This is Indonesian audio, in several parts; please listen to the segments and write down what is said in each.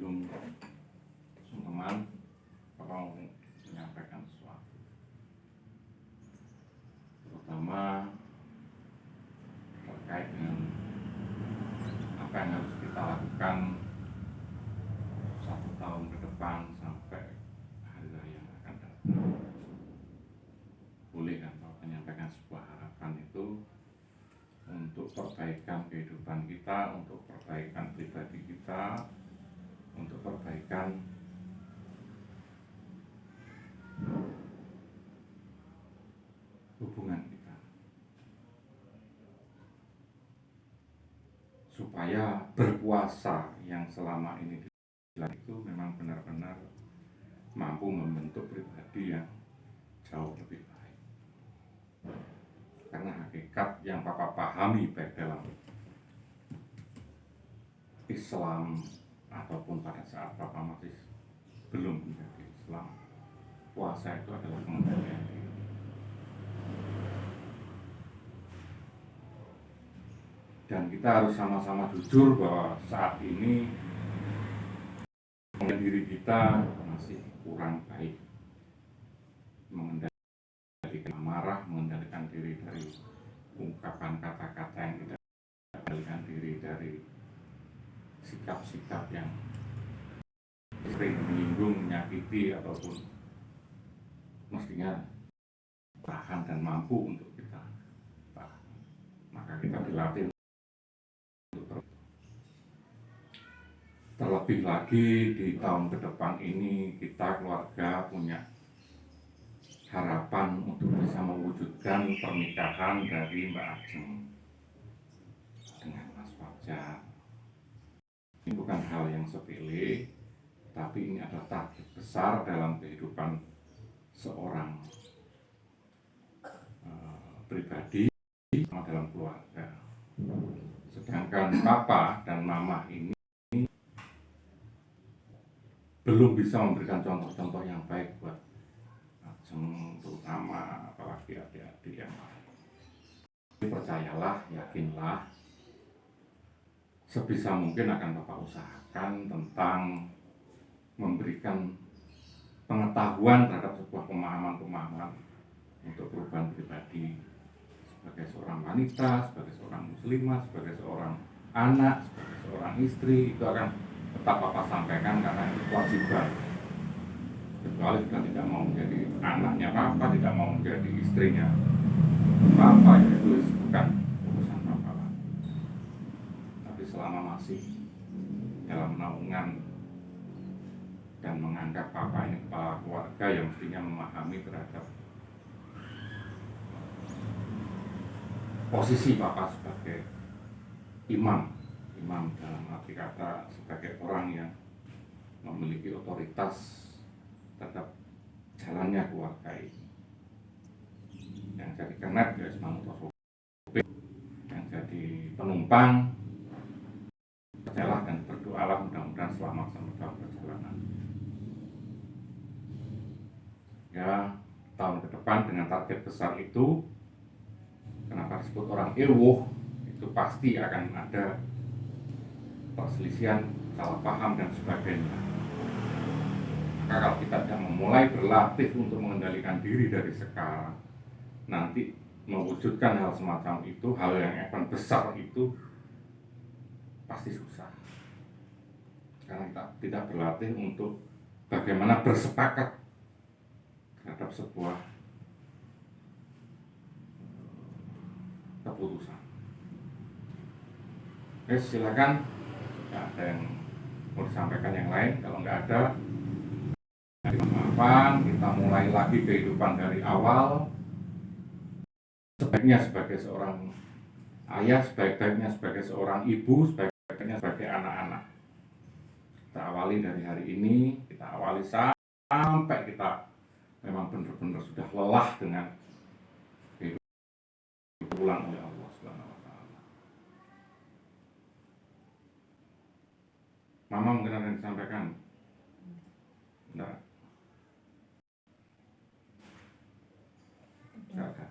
sebelum teman mau menyampaikan sesuatu, terutama terkait dengan apa yang harus kita lakukan 1 tahun ke depan sampai hari raya yang akan datang. Boleh kan Bapak menyampaikan sebuah harapan itu untuk perbaikan kehidupan kita, untuk perbaikan pribadi kita, untuk perbaikan hubungan kita, supaya berpuasa yang selama ini itu memang benar-benar mampu membentuk pribadi yang jauh lebih baik. Karena hakikat yang Papa pahami baik dalam Islam ataupun pada saat Papa masih belum menjadi Islam, puasa itu adalah pengendalian diri. Dan kita harus sama-sama jujur bahwa saat ini diri kita masih kurang baik, mengendalikan amarah, mengendalikan diri dari ungkapan kata-kata yang tidak, mengendalikan diri dari sikap-sikap yang sering menyinggung, menyakiti ataupun mestinya tahan dan mampu untuk kita tahan. Maka kita dilatih untuk terlebih lagi di tahun ke depan ini kita keluarga punya harapan untuk bisa mewujudkan pernikahan dari Mbak Ajeng dengan Mas Fajar. Ini bukan hal yang sepele, tapi ini adalah target besar dalam kehidupan seorang pribadi sama dalam keluarga. Sedangkan Papa dan Mama ini belum bisa memberikan contoh-contoh yang baik buat Ajeng, terutama apalagi adik-adik yang lain. Percayalah, yakinlah, sebisa mungkin akan Bapak usahakan tentang memberikan pengetahuan terhadap sebuah pemahaman-pemahaman untuk perubahan pribadi sebagai seorang wanita, sebagai seorang muslimah, sebagai seorang anak, sebagai seorang istri. Itu akan tetap Bapak sampaikan karena itu kewajiban. Kecuali kita tidak mau menjadi anaknya Papa, tidak mau menjadi istrinya Papa, itu bukan urusan Papa lagi. Tapi selama masih dalam naungan dan menganggap Papa ini kepala keluarga yang mestinya memahami terhadap posisi Papa sebagai imam dalam arti kata sebagai orang yang memiliki otoritas terhadap jalannya keluarga ini, yang jadi kernet ya sopir, yang jadi penumpang percayalah dan berdoalah mudah-mudahan selamat sampai dalam perjalanan. Ya, tahun ke depan dengan target besar itu, kenapa disebut orang ilmuh, itu pasti akan ada perselisihan, salah paham dan sebagainya. Maka kalau kita tidak memulai berlatih untuk mengendalikan diri dari sekarang, nanti mewujudkan hal semacam itu, hal yang akan besar itu pasti susah. Karena kita tidak berlatih untuk bagaimana bersepakat terhadap sebuah keputusan. Silakan, ada yang mau disampaikan yang lain. Kalau nggak ada, maafan, kita mulai lagi kehidupan dari awal. Sebaiknya sebagai seorang ayah, sebaik-baiknya sebagai seorang ibu, sebaik-baiknya sebagai anak-anak. Kita awali dari hari ini, kita awali sampai kita memang benar-benar sudah lelah dengan kehidupan ulang oleh Allah Subhanahu wa Ta'ala. Mama mungkin ada yang disampaikan? Enggak. Enggak ada.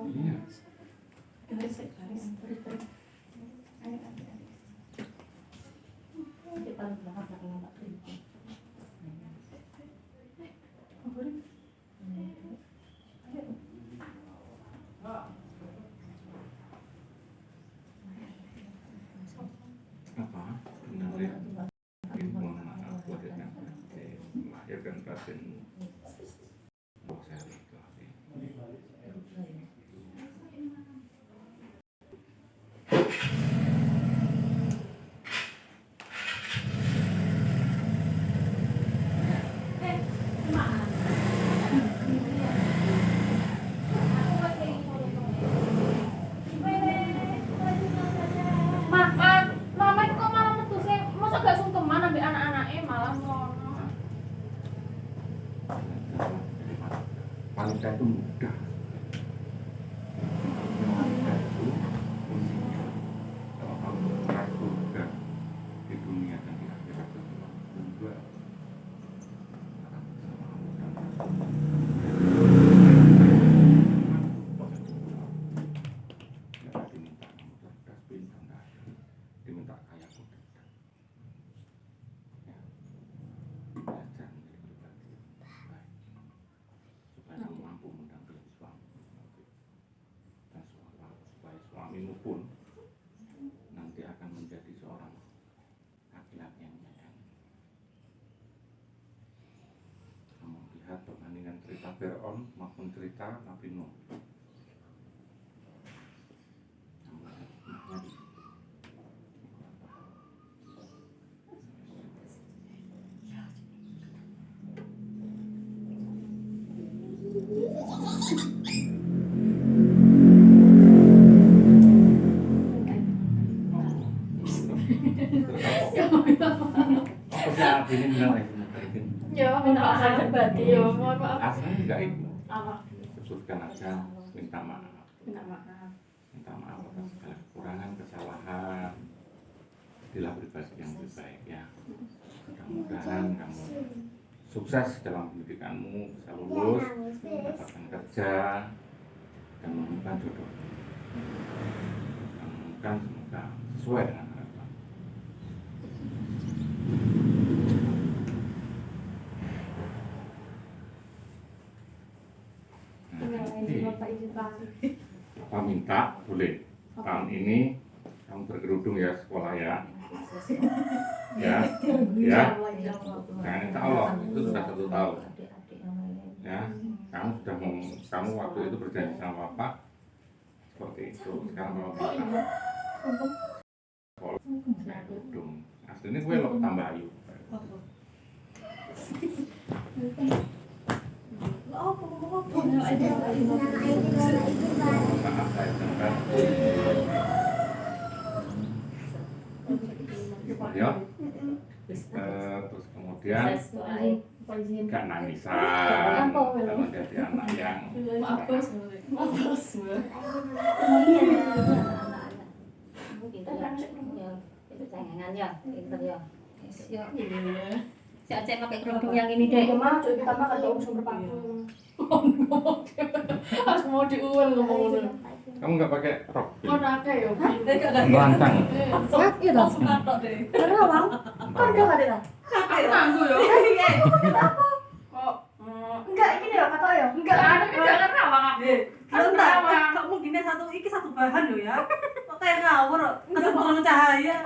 Iya. kamu pun nanti akan menjadi seorang laki-laki yang sayang. Kamu lihat perbandingan cerita Fir'aun maupun cerita Nabi Nuh. Kamu lihat hikmahnya di situ. Apa sih arti ini bilang itu? Ya, minta maaf berarti. Ya, mohon maaf. Aslinya juga itu. Apa? Sebutkan aja, minta maaf. Minta maaf. Minta maaf atas segala kekurangan, kesalahan. Jadilah pribadi yang lebih baik ya. Mudah-mudahan kamu sukses dalam pendidikanmu, bisa lulus, mendapatkan kerja, dan menemukan jodoh. Dan menemukan semoga sesuai dengan harapan. Apa minta boleh tahun ini kamu berkerudung ya sekolah ya, ya, jangan insya Allah itu sudah 1 tahun ya, kamu waktu itu berjanji sama bapak seperti itu. Sekarang kamu minta sekolah kerudung aslinya gue lo tambah ayu. Ya, terus kemudian gak nangisan kalau jadi anak yang Maaf bos. Maaf bos. Si Aceh pakai kerudung yang ini deh. Gimana cuy, kita makan dong sumber paku. Aku mau diulang ngomong. kamu nggak pakai rok Kau nake yo. melancang Sak ya toh. Terawang. Kan enggak ada lah. Aku tangguh yo. Kok Enggak ini ya kata ya. enggak ada jangan rawang. Kok mungkin satu bahan loh ya. Kok kayak ngawur, kesentuhan cahaya.